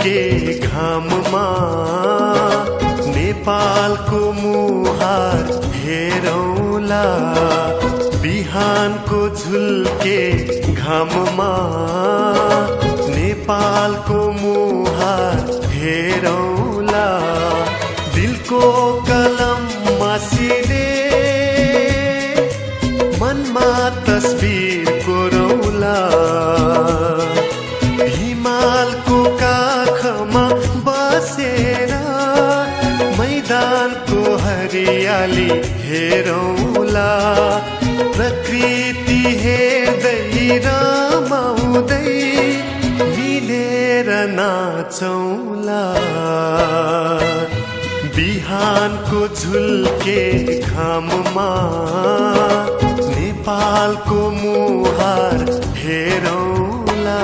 झुल्के घाममा नेपालको मुहार हेरौँला। बिहानको झुल्के घाममा नेपालको मुहार हेरौँला। दिलको कलम मासिले मनमा तस्बिर कोरौँला। हिमालको काखमा बसेर मैदानको हरियाली हेरौँला। प्रकृति हेर्दै रमाउँदै मिलेर नाचौँला। बिहानको झुल्के घाममा नेपालको मुहार हेरौँला।